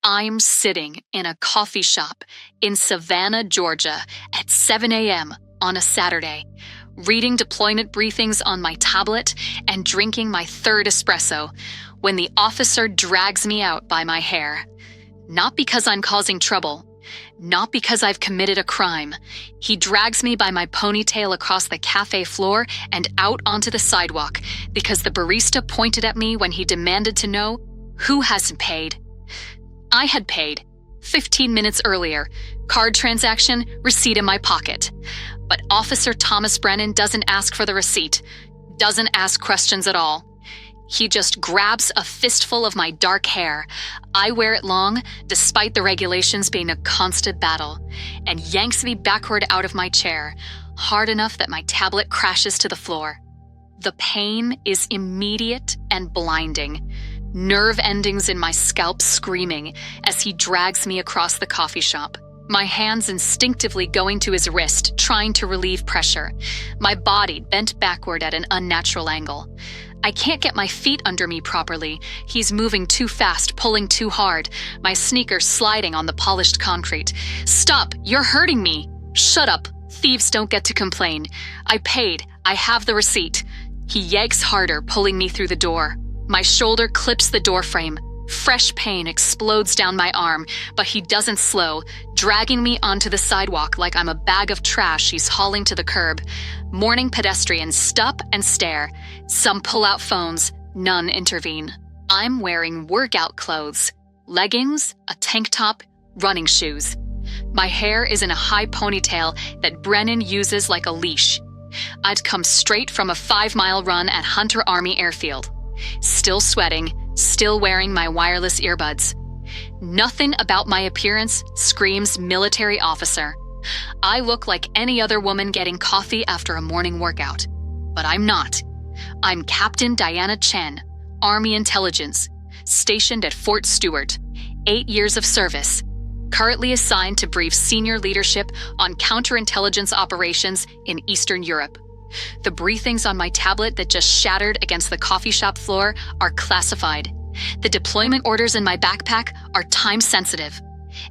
I'm sitting in a coffee shop in Savannah, Georgia at 7 a.m. on a Saturday, reading deployment briefings on my tablet and drinking my third espresso when the officer drags me out by my hair. Not because I'm causing trouble, not because I've committed a crime. He drags me by my ponytail across the cafe floor and out onto the sidewalk because the barista pointed at me when he demanded to know who hasn't paid. I had paid 15 minutes earlier, card transaction, receipt in my pocket. But Officer Thomas Brennan doesn't ask for the receipt, doesn't ask questions at all. He just grabs a fistful of my dark hair. I wear it long, despite the regulations being a constant battle, and yanks me backward out of my chair, hard enough that my tablet crashes to the floor. The pain is immediate and blinding. Nerve endings in my scalp screaming as he drags me across the coffee shop. My hands instinctively going to his wrist, trying to relieve pressure. My body bent backward at an unnatural angle. I can't get my feet under me properly. He's moving too fast, pulling too hard. My sneakers sliding on the polished concrete. Stop! You're hurting me! Shut up! Thieves don't get to complain. I paid. I have the receipt. He yanks harder, pulling me through the door. My shoulder clips the doorframe. Fresh pain explodes down my arm, but he doesn't slow, dragging me onto the sidewalk like I'm a bag of trash he's hauling to the curb. Morning pedestrians stop and stare. Some pull out phones, none intervene. I'm wearing workout clothes, leggings, a tank top, running shoes. My hair is in a high ponytail that Brennan uses like a leash. I'd come straight from a 5-mile run at Hunter Army Airfield. Still sweating, still wearing my wireless earbuds. Nothing about my appearance screams military officer. I look like any other woman getting coffee after a morning workout. But I'm not. I'm Captain Diana Chen, Army Intelligence, stationed at Fort Stewart, 8 years of service, currently assigned to brief senior leadership on counterintelligence operations in Eastern Europe. The briefings on my tablet that just shattered against the coffee shop floor are classified. The deployment orders in my backpack are time-sensitive.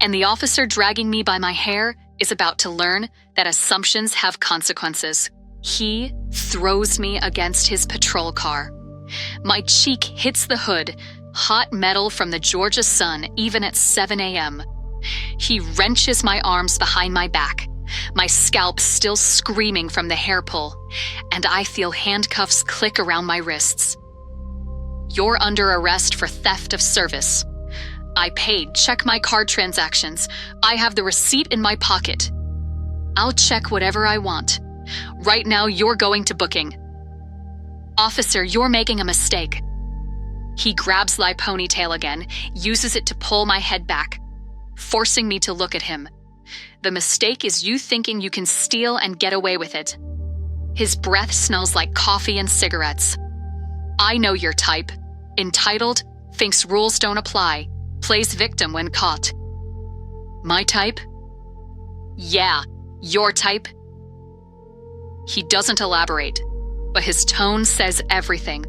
And the officer dragging me by my hair is about to learn that assumptions have consequences. He throws me against his patrol car. My cheek hits the hood, hot metal from the Georgia sun even at 7 a.m. He wrenches my arms behind my back, my scalp still screaming from the hair pull, and I feel handcuffs click around my wrists. You're under arrest for theft of service. I paid. Check my card transactions. I have the receipt in my pocket. I'll check whatever I want. Right now, you're going to booking. Officer, you're making a mistake. He grabs my ponytail again, uses it to pull my head back, forcing me to look at him. The mistake is you thinking you can steal and get away with it. His breath smells like coffee and cigarettes. I know your type. Entitled, thinks rules don't apply, plays victim when caught. My type? Yeah, your type. He doesn't elaborate, but his tone says everything.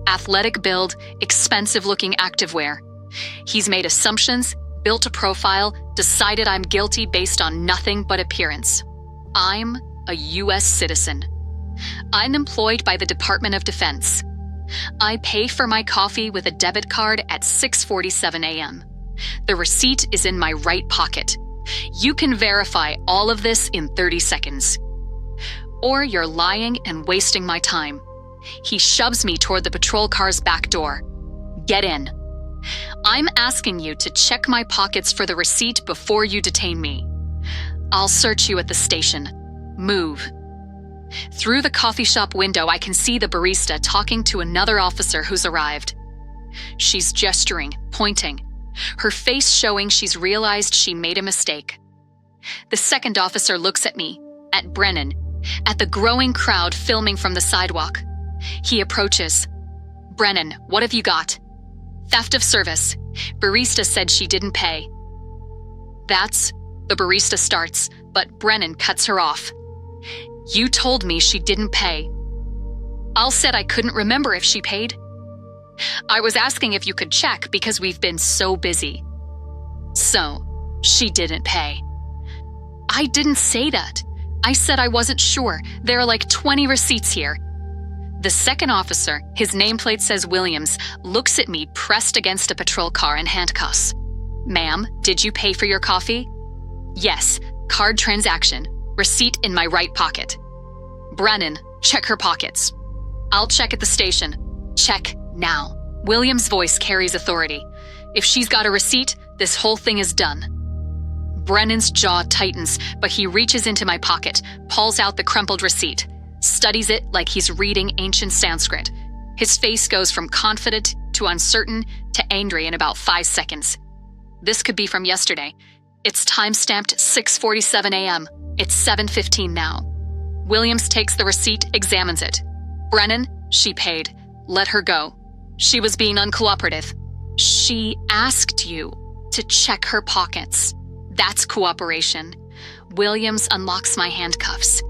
Athletic build, expensive-looking activewear. He's made assumptions, built a profile, decided I'm guilty based on nothing but appearance. I'm a U.S. citizen. I'm employed by the Department of Defense. I pay for my coffee with a debit card at 6:47 a.m. The receipt is in my right pocket. You can verify all of this in 30 seconds. Or you're lying and wasting my time. He shoves me toward the patrol car's back door. Get in. I'm asking you to check my pockets for the receipt before you detain me. I'll search you at the station. Move. Through the coffee shop window, I can see the barista talking to another officer who's arrived. She's gesturing, pointing, her face showing she's realized she made a mistake. The second officer looks at me, at Brennan, at the growing crowd filming from the sidewalk. He approaches. Brennan, what have you got? Theft of service. Barista said she didn't pay. The barista starts, but Brennan cuts her off. You told me she didn't pay. Al said I couldn't remember if she paid. I was asking if you could check because we've been so busy. So, she didn't pay. I didn't say that. I said I wasn't sure. There are like 20 receipts here. The second officer, his nameplate says Williams, looks at me pressed against a patrol car in handcuffs. Ma'am, did you pay for your coffee? Yes, card transaction. Receipt in my right pocket. Brennan, check her pockets. I'll check at the station. Check now. Williams' voice carries authority. If she's got a receipt, this whole thing is done. Brennan's jaw tightens, but he reaches into my pocket, pulls out the crumpled receipt, studies it like he's reading ancient Sanskrit. His face goes from confident to uncertain to angry in about 5 seconds. This could be from yesterday. It's time-stamped 6:47 a.m. It's 7:15 now. Williams takes the receipt, examines it. Brennan, she paid. Let her go. She was being uncooperative. She asked you to check her pockets. That's cooperation. Williams unlocks my handcuffs.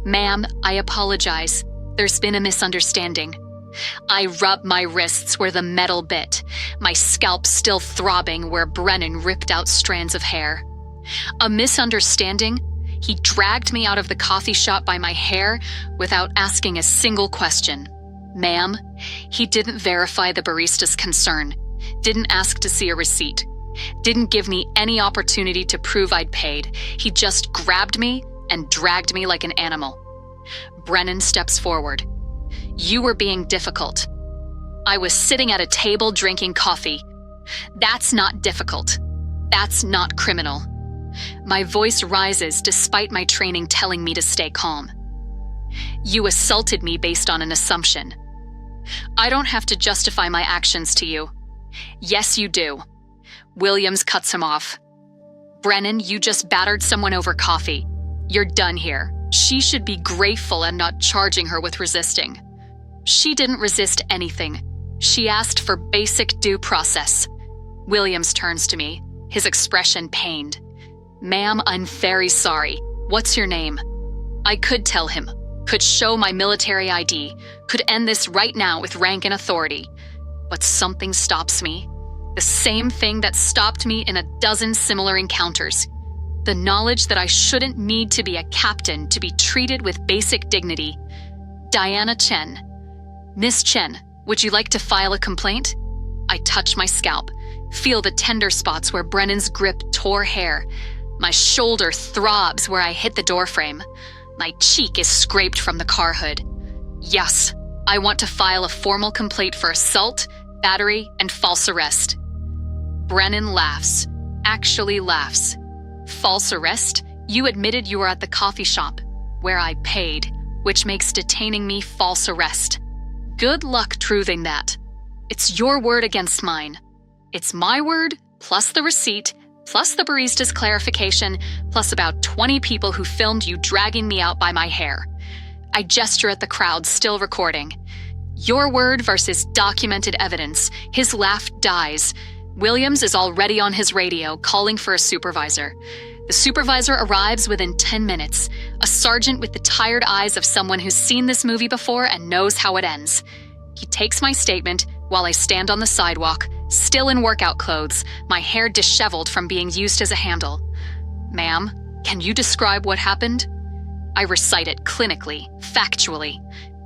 Ma'am, I apologize. There's been a misunderstanding. I rub my wrists where the metal bit, my scalp still throbbing where Brennan ripped out strands of hair. A misunderstanding? He dragged me out of the coffee shop by my hair without asking a single question. Ma'am, he didn't verify the barista's concern, didn't ask to see a receipt, didn't give me any opportunity to prove I'd paid. He just grabbed me and dragged me like an animal. Brennan steps forward. You were being difficult. I was sitting at a table drinking coffee. That's not difficult. That's not criminal. My voice rises despite my training telling me to stay calm. You assaulted me based on an assumption. I don't have to justify my actions to you. Yes, you do. Williams cuts him off. Brennan, you just battered someone over coffee. You're done here. She should be grateful and not charging her with resisting. She didn't resist anything. She asked for basic due process. Williams turns to me, his expression pained. Ma'am, I'm very sorry. What's your name? I could tell him, could show my military ID, could end this right now with rank and authority. But something stops me. The same thing that stopped me in a dozen similar encounters. The knowledge that I shouldn't need to be a captain to be treated with basic dignity. Diana Chen. Miss Chen, would you like to file a complaint? I touch my scalp, feel the tender spots where Brennan's grip tore hair. My shoulder throbs where I hit the doorframe. My cheek is scraped from the car hood. Yes, I want to file a formal complaint for assault, battery, and false arrest. Brennan laughs, actually laughs. False arrest? You admitted you were at the coffee shop, where I paid, which makes detaining me false arrest. Good luck proving that. It's your word against mine. It's my word, plus the receipt, plus the barista's clarification, plus about 20 people who filmed you dragging me out by my hair. I gesture at the crowd still recording. Your word versus documented evidence. His laugh dies. Williams is already on his radio, calling for a supervisor. The supervisor arrives within 10 minutes, a sergeant with the tired eyes of someone who's seen this movie before and knows how it ends. He takes my statement while I stand on the sidewalk, still in workout clothes, my hair disheveled from being used as a handle. Ma'am, can you describe what happened? I recite it clinically, factually.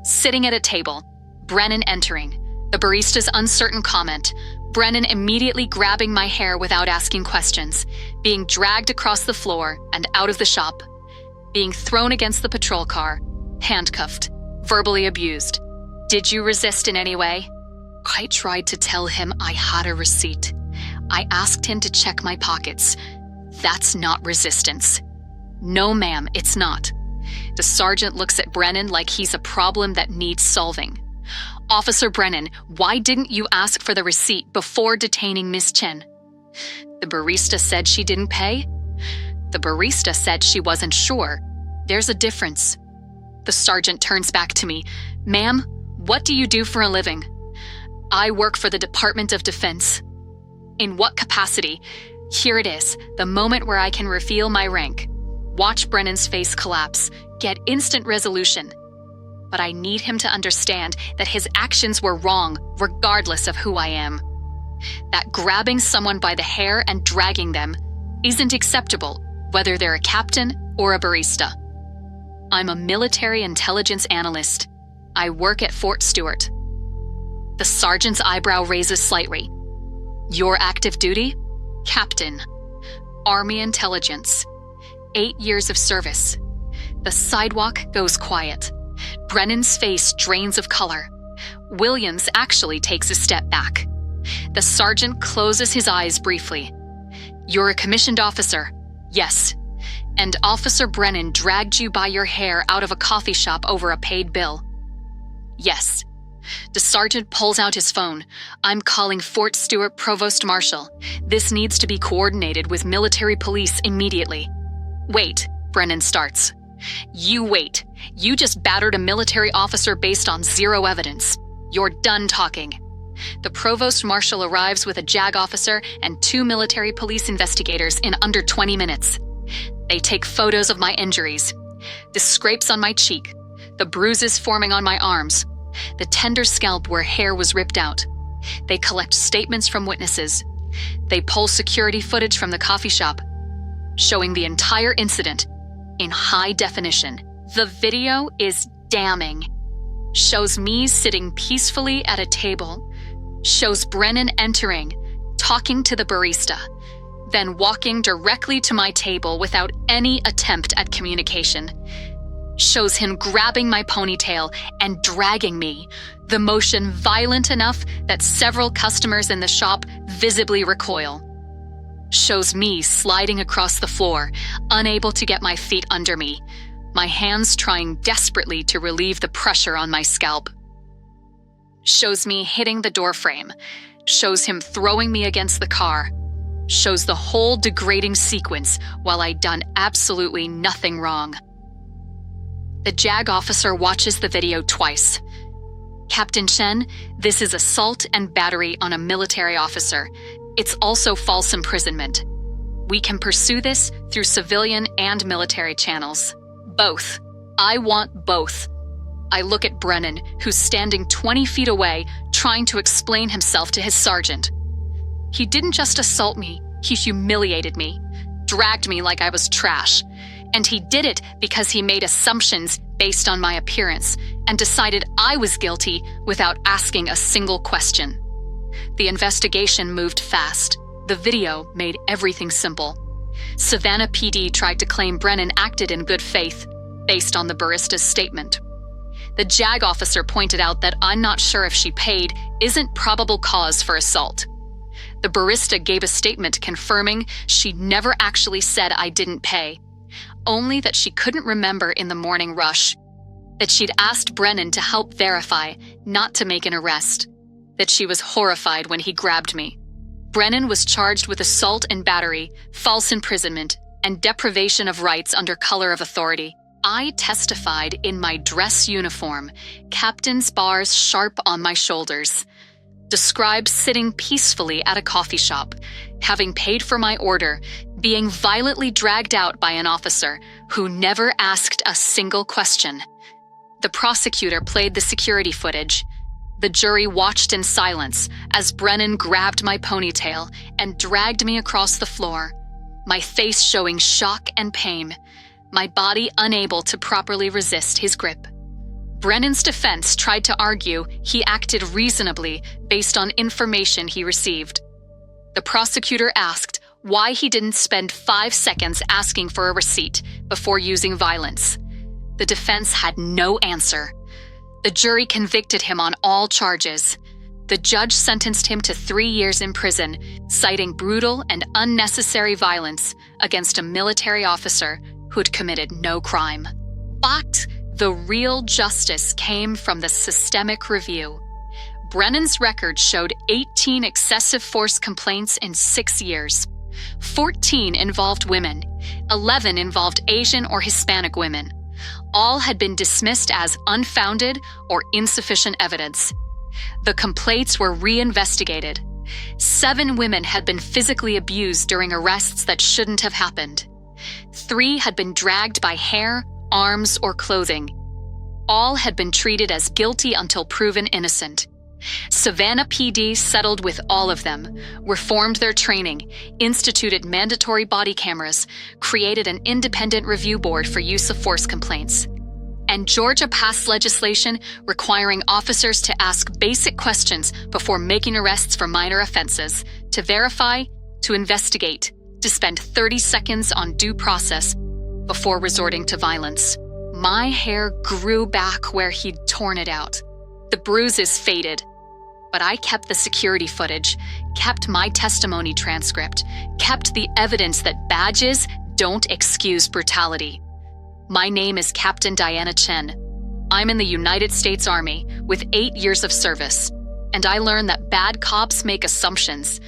Sitting at a table, Brennan entering, the barista's uncertain comment, Brennan immediately grabbing my hair without asking questions, being dragged across the floor and out of the shop, being thrown against the patrol car, handcuffed, verbally abused. Did you resist in any way? I tried to tell him I had a receipt. I asked him to check my pockets. That's not resistance. No, ma'am, it's not. The sergeant looks at Brennan like he's a problem that needs solving. Officer Brennan, why didn't you ask for the receipt before detaining Miss Chen? The barista said she didn't pay? The barista said she wasn't sure. There's a difference. The sergeant turns back to me. Ma'am, what do you do for a living? I work for the Department of Defense. In what capacity? Here it is, the moment where I can reveal my rank. Watch Brennan's face collapse, get instant resolution. But I need him to understand that his actions were wrong, regardless of who I am. that grabbing someone by the hair and dragging them isn't acceptable, whether they're a captain or a barista. I'm a military intelligence analyst. I work at Fort Stewart. The sergeant's eyebrow raises slightly. Your active duty? Captain. Army Intelligence. 8 years of service. The sidewalk goes quiet. Brennan's face drains of color. Williams actually takes a step back. The sergeant closes his eyes briefly. You're a commissioned officer. Yes. And Officer Brennan dragged you by your hair out of a coffee shop over a paid bill. Yes. The sergeant pulls out his phone. I'm calling Fort Stewart Provost Marshal. This needs to be coordinated with military police immediately. Wait, Brennan starts. You wait. You just battered a military officer based on zero evidence. You're done talking. The Provost Marshal arrives with a JAG officer and 2 military police investigators in under 20 minutes. They take photos of my injuries. The scrapes on my cheek, the bruises forming on my arms, the tender scalp where hair was ripped out. They collect statements from witnesses. They pull security footage from the coffee shop, showing the entire incident in high definition. The video is damning. Shows me sitting peacefully at a table, shows Brennan entering, talking to the barista, then walking directly to my table without any attempt at communication. Shows him grabbing my ponytail and dragging me, the motion violent enough that several customers in the shop visibly recoil. Shows me sliding across the floor, unable to get my feet under me, my hands trying desperately to relieve the pressure on my scalp. Shows me hitting the doorframe, shows him throwing me against the car, shows the whole degrading sequence while I'd done absolutely nothing wrong. The JAG officer watches the video twice. Captain Chen, this is assault and battery on a military officer. It's also false imprisonment. We can pursue this through civilian and military channels. Both. I want both. I look at Brennan, who's standing 20 feet away, trying to explain himself to his sergeant. He didn't just assault me, he humiliated me, dragged me like I was trash. And he did it because he made assumptions based on my appearance and decided I was guilty without asking a single question. The investigation moved fast. The video made everything simple. Savannah PD tried to claim Brennan acted in good faith based on the barista's statement. The JAG officer pointed out that I'm not sure if she paid isn't probable cause for assault. The barista gave a statement confirming she never actually said I didn't pay, only that she couldn't remember in the morning rush, that she'd asked Brennan to help verify, not to make an arrest, that she was horrified when he grabbed me. Brennan was charged with assault and battery, false imprisonment, and deprivation of rights under color of authority. I testified in my dress uniform, captain's bars sharp on my shoulders. Described sitting peacefully at a coffee shop, having paid for my order, being violently dragged out by an officer who never asked a single question. The prosecutor played the security footage. The jury watched in silence as Brennan grabbed my ponytail and dragged me across the floor, my face showing shock and pain, my body unable to properly resist his grip. Brennan's defense tried to argue he acted reasonably based on information he received. The prosecutor asked why he didn't spend 5 seconds asking for a receipt before using violence. The defense had no answer. The jury convicted him on all charges. The judge sentenced him to 3 years in prison, citing brutal and unnecessary violence against a military officer who'd committed no crime. But the real justice came from the systemic review. Brennan's record showed 18 excessive force complaints in 6 years. 14 involved women, 11 involved Asian or Hispanic women. All had been dismissed as unfounded or insufficient evidence. The complaints were reinvestigated. 7 women had been physically abused during arrests that shouldn't have happened. 3 had been dragged by hair, arms, or clothing. All had been treated as guilty until proven innocent. Savannah PD settled with all of them, reformed their training, instituted mandatory body cameras, created an independent review board for use of force complaints. And Georgia passed legislation requiring officers to ask basic questions before making arrests for minor offenses, to verify, to investigate, to spend 30 seconds on due process before resorting to violence. My hair grew back where he'd torn it out. The bruises faded. But I kept the security footage, kept my testimony transcript, kept the evidence that badges don't excuse brutality. My name is Captain Diana Chen. I'm in the United States Army with 8 years of service, and I learned that bad cops make assumptions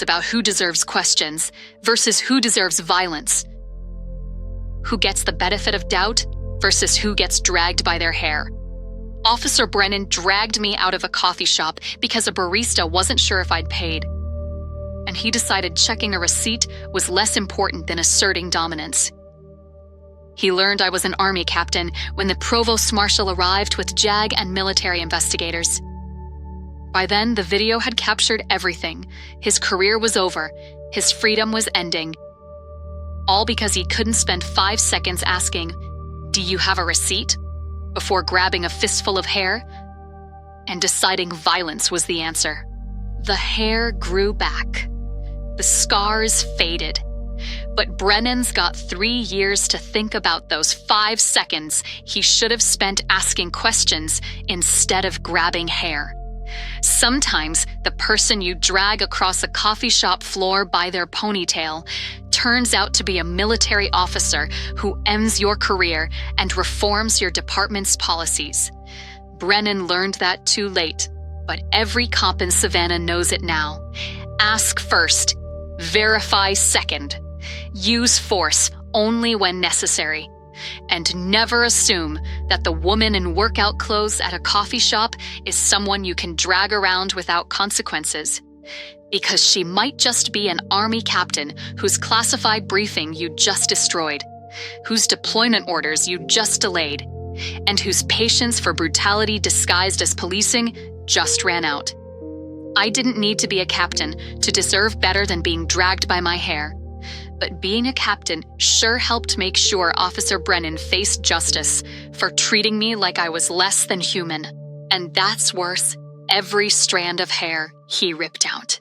about who deserves questions versus who deserves violence, who gets the benefit of doubt versus who gets dragged by their hair. Officer Brennan dragged me out of a coffee shop because a barista wasn't sure if I'd paid, and he decided checking a receipt was less important than asserting dominance. He learned I was an Army captain when the Provost Marshal arrived with JAG and military investigators. By then, the video had captured everything. His career was over. His freedom was ending. All because he couldn't spend 5 seconds asking, "Do you have a receipt?" before grabbing a fistful of hair and deciding violence was the answer. The hair grew back. The scars faded. But Brennan's got 3 years to think about those 5 seconds he should have spent asking questions instead of grabbing hair. Sometimes the person you drag across a coffee shop floor by their ponytail turns out to be a military officer who ends your career and reforms your department's policies. Brennan learned that too late, but every cop in Savannah knows it now. Ask first, verify second. Use force only when necessary. And never assume that the woman in workout clothes at a coffee shop is someone you can drag around without consequences. Because she might just be an Army captain whose classified briefing you just destroyed, whose deployment orders you just delayed, and whose patience for brutality disguised as policing just ran out. I didn't need to be a captain to deserve better than being dragged by my hair. But being a captain sure helped make sure Officer Brennan faced justice for treating me like I was less than human. And that's worth every strand of hair he ripped out.